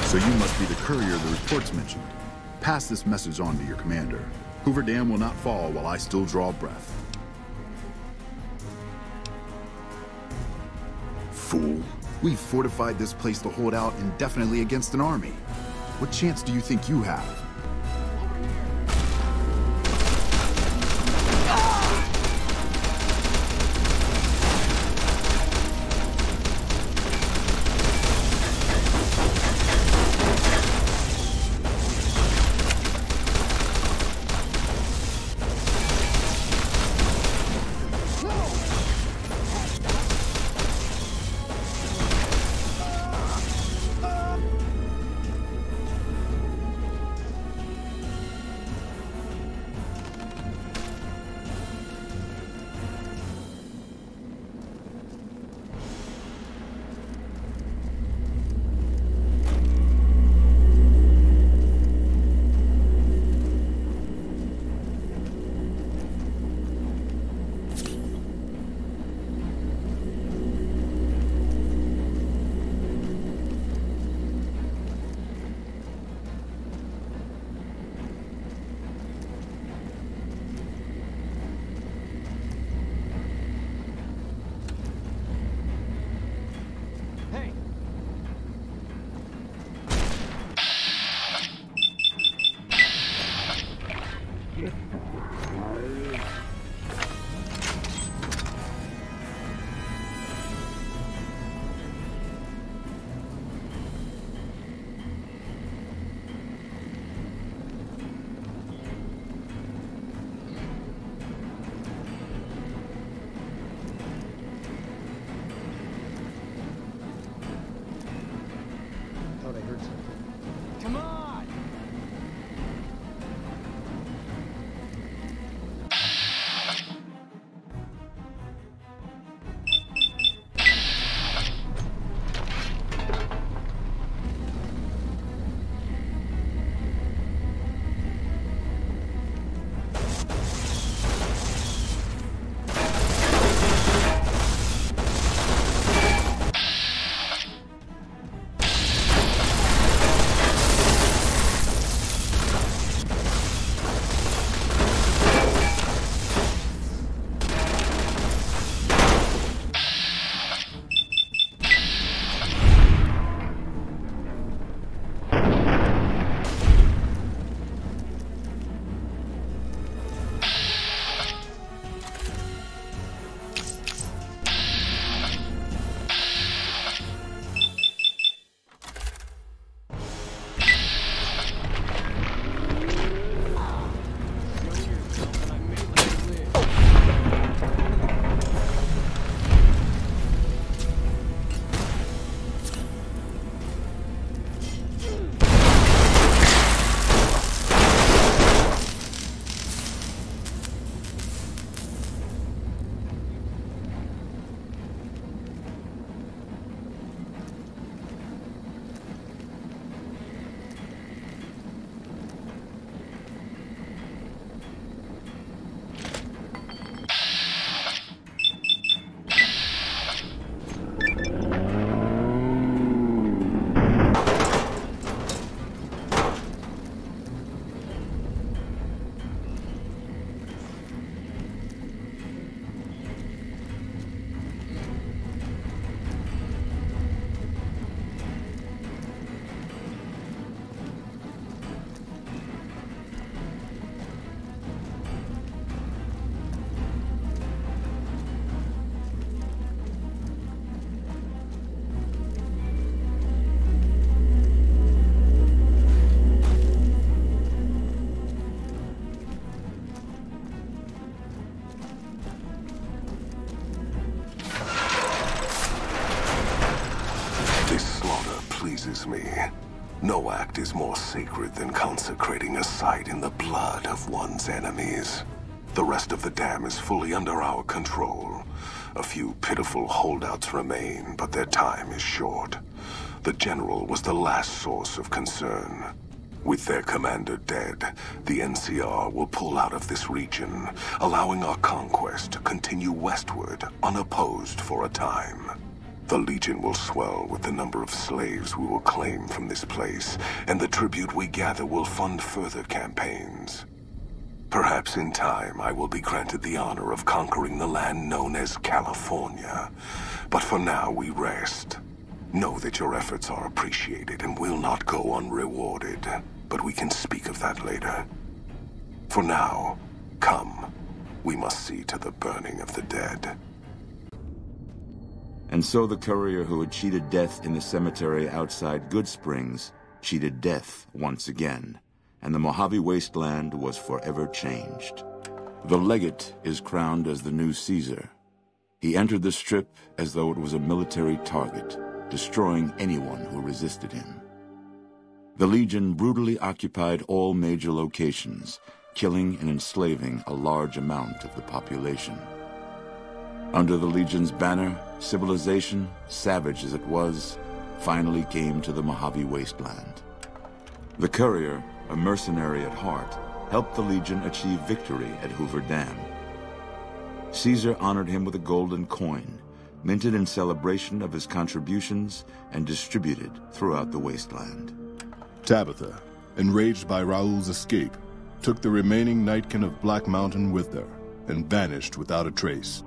So you must be the courier the reports mentioned. Pass this message on to your commander. Hoover Dam will not fall while I still draw breath. Fool. We've fortified this place to hold out indefinitely against an army. What chance do you think you have? pleases me. No act is more sacred than consecrating a site in the blood of one's enemies. The rest of the dam is fully under our control. A few pitiful holdouts remain, but their time is short. The general was the last source of concern. With their commander dead, the NCR will pull out of this region, allowing our conquest to continue westward unopposed for a time. The Legion will swell with the number of slaves we will claim from this place, and the tribute we gather will fund further campaigns. Perhaps in time I will be granted the honor of conquering the land known as California. But for now we rest. Know that your efforts are appreciated and will not go unrewarded. But we can speak of that later. For now, come. We must see to the burning of the dead. And so the courier who had cheated death in the cemetery outside Goodsprings cheated death once again, and the Mojave Wasteland was forever changed. The legate is crowned as the new Caesar. He entered the Strip as though it was a military target, destroying anyone who resisted him. The Legion brutally occupied all major locations, killing and enslaving a large amount of the population. Under the Legion's banner, civilization, savage as it was, finally came to the Mojave Wasteland. The courier, a mercenary at heart, helped the Legion achieve victory at Hoover Dam. Caesar honored him with a golden coin, minted in celebration of his contributions and distributed throughout the wasteland. Tabitha, enraged by Raoul's escape, took the remaining Nightkin of Black Mountain with her and vanished without a trace.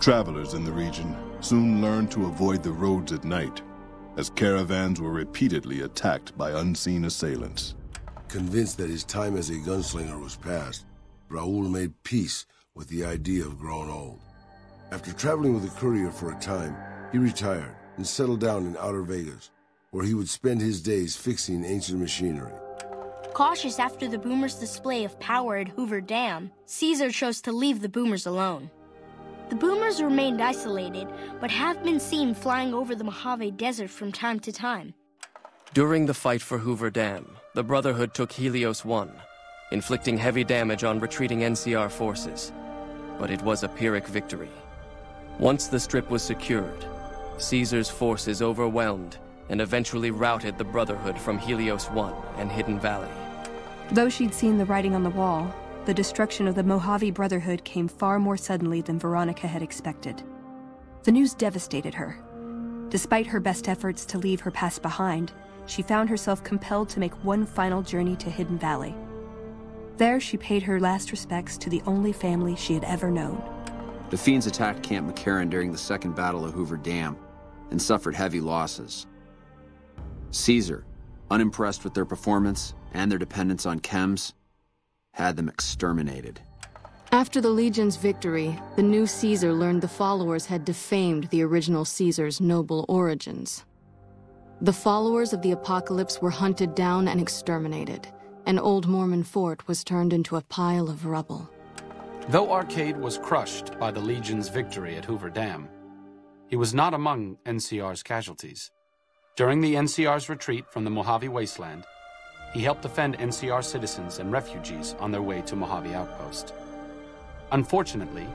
Travelers in the region soon learned to avoid the roads at night, as caravans were repeatedly attacked by unseen assailants. Convinced that his time as a gunslinger was past, Raoul made peace with the idea of growing old. After traveling with the courier for a time, he retired and settled down in Outer Vegas, where he would spend his days fixing ancient machinery. Cautious after the Boomers' display of power at Hoover Dam, Caesar chose to leave the Boomers alone. The Boomers remained isolated, but have been seen flying over the Mojave Desert from time to time. During the fight for Hoover Dam, the Brotherhood took Helios 1, inflicting heavy damage on retreating NCR forces. But it was a Pyrrhic victory. Once the Strip was secured, Caesar's forces overwhelmed and eventually routed the Brotherhood from Helios 1 and Hidden Valley. Though she'd seen the writing on the wall, the destruction of the Mojave Brotherhood came far more suddenly than Veronica had expected. The news devastated her. Despite her best efforts to leave her past behind, she found herself compelled to make one final journey to Hidden Valley. There, she paid her last respects to the only family she had ever known. The Fiends attacked Camp McCarran during the Second Battle of Hoover Dam and suffered heavy losses. Caesar, unimpressed with their performance and their dependence on chems, had them exterminated. After the Legion's victory, the new Caesar learned the followers had defamed the original Caesar's noble origins. The followers of the Apocalypse were hunted down and exterminated, and Old Mormon Fort was turned into a pile of rubble. Though Arcade was crushed by the Legion's victory at Hoover Dam, he was not among NCR's casualties. During the NCR's retreat from the Mojave Wasteland, he helped defend NCR citizens and refugees on their way to Mojave Outpost. Unfortunately,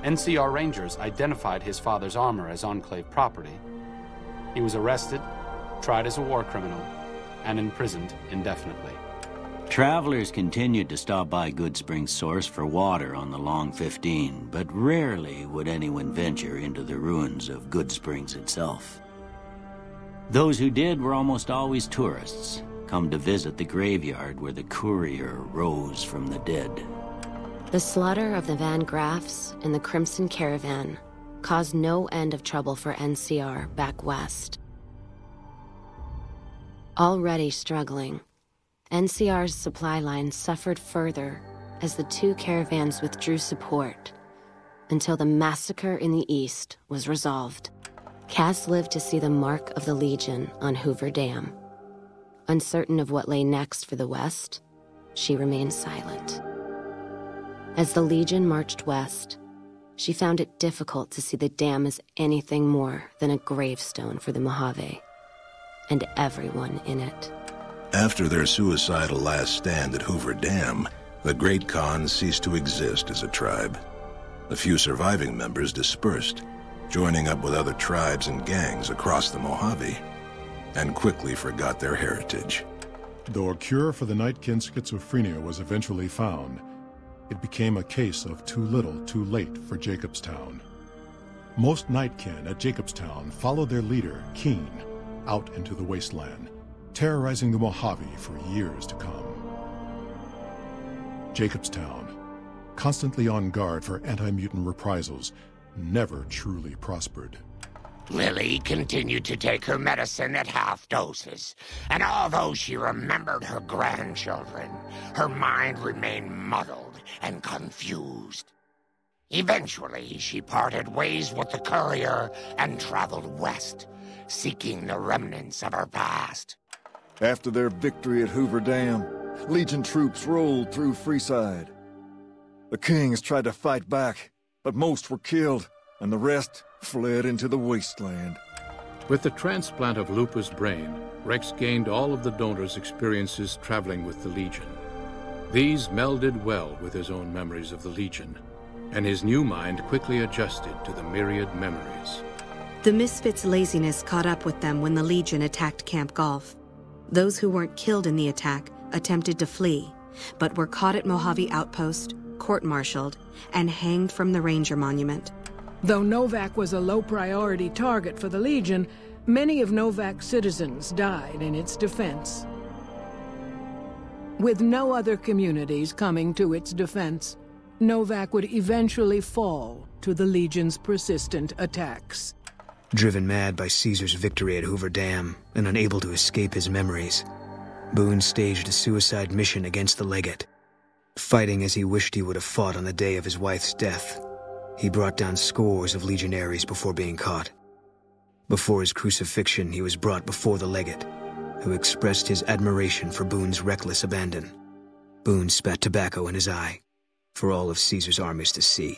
NCR Rangers identified his father's armor as Enclave property. He was arrested, tried as a war criminal, and imprisoned indefinitely. Travelers continued to stop by Goodsprings Source for water on the Long 15, but rarely would anyone venture into the ruins of Goodsprings itself. Those who did were almost always tourists, come to visit the graveyard where the courier rose from the dead. The slaughter of the Van Graffs and the Crimson Caravan caused no end of trouble for NCR back west. Already struggling, NCR's supply line suffered further as the two caravans withdrew support until the massacre in the east was resolved. Cass lived to see the mark of the Legion on Hoover Dam. Uncertain of what lay next for the West, she remained silent. As the Legion marched west, she found it difficult to see the dam as anything more than a gravestone for the Mojave, and everyone in it. After their suicidal last stand at Hoover Dam, the Great Khan ceased to exist as a tribe. The few surviving members dispersed, joining up with other tribes and gangs across the Mojave, and quickly forgot their heritage. Though a cure for the Nightkin schizophrenia was eventually found, it became a case of too little, too late for Jacobstown. Most Nightkin at Jacobstown followed their leader, Keen, out into the wasteland, terrorizing the Mojave for years to come. Jacobstown, constantly on guard for anti-mutant reprisals, never truly prospered. Lily continued to take her medicine at half doses, and although she remembered her grandchildren, her mind remained muddled and confused. Eventually, she parted ways with the courier and traveled west, seeking the remnants of her past. After their victory at Hoover Dam, Legion troops rolled through Freeside. The Kings tried to fight back, but most were killed, and the rest fled into the wasteland. With the transplant of Lupa's brain, Rex gained all of the donor's experiences traveling with the Legion. These melded well with his own memories of the Legion, and his new mind quickly adjusted to the myriad memories. The Misfits' laziness caught up with them when the Legion attacked Camp Golf. Those who weren't killed in the attack attempted to flee, but were caught at Mojave Outpost, court-martialed, and hanged from the Ranger Monument. Though Novak was a low-priority target for the Legion, many of Novak's citizens died in its defense. With no other communities coming to its defense, Novak would eventually fall to the Legion's persistent attacks. Driven mad by Caesar's victory at Hoover Dam and unable to escape his memories, Boone staged a suicide mission against the Legate. Fighting as he wished he would have fought on the day of his wife's death, he brought down scores of legionaries before being caught. Before his crucifixion, he was brought before the Legate, who expressed his admiration for Boone's reckless abandon. Boone spat tobacco in his eye, for all of Caesar's armies to see.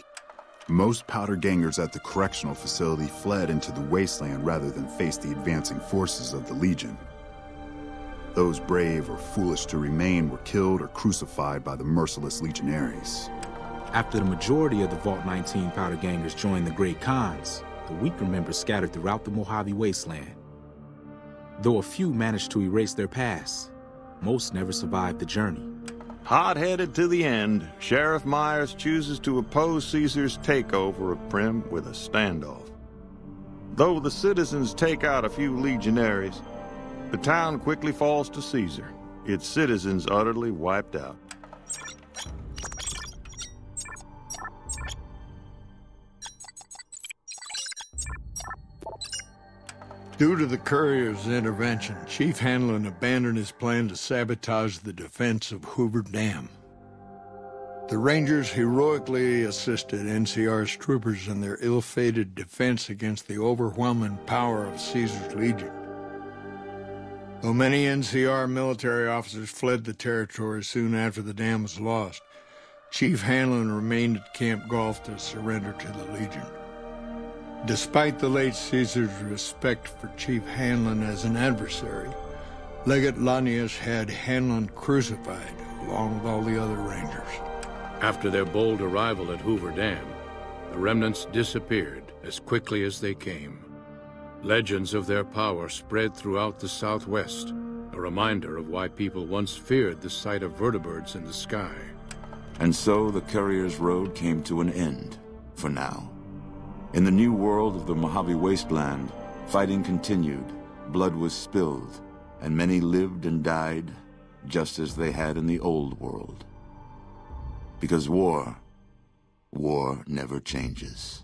Most powder gangers at the correctional facility fled into the wasteland rather than face the advancing forces of the Legion. Those brave or foolish to remain were killed or crucified by the merciless legionaries. After the majority of the Vault 19 powder gangers joined the Great Khans, the weaker members scattered throughout the Mojave wasteland. Though a few managed to erase their past, most never survived the journey. Hot-headed to the end, Sheriff Myers chooses to oppose Caesar's takeover of Primm with a standoff. Though the citizens take out a few legionaries, the town quickly falls to Caesar, its citizens utterly wiped out. Due to the courier's intervention, Chief Hanlon abandoned his plan to sabotage the defense of Hoover Dam. The Rangers heroically assisted NCR's troopers in their ill-fated defense against the overwhelming power of Caesar's Legion. Though many NCR military officers fled the territory soon after the dam was lost, Chief Hanlon remained at Camp Golf to surrender to the Legion. Despite the late Caesar's respect for Chief Hanlon as an adversary, Legate Lanius had Hanlon crucified along with all the other Rangers. After their bold arrival at Hoover Dam, the remnants disappeared as quickly as they came. Legends of their power spread throughout the Southwest, a reminder of why people once feared the sight of vertibirds in the sky. And so the courier's road came to an end, for now. In the new world of the Mojave Wasteland, fighting continued, blood was spilled, and many lived and died just as they had in the old world. Because war never changes.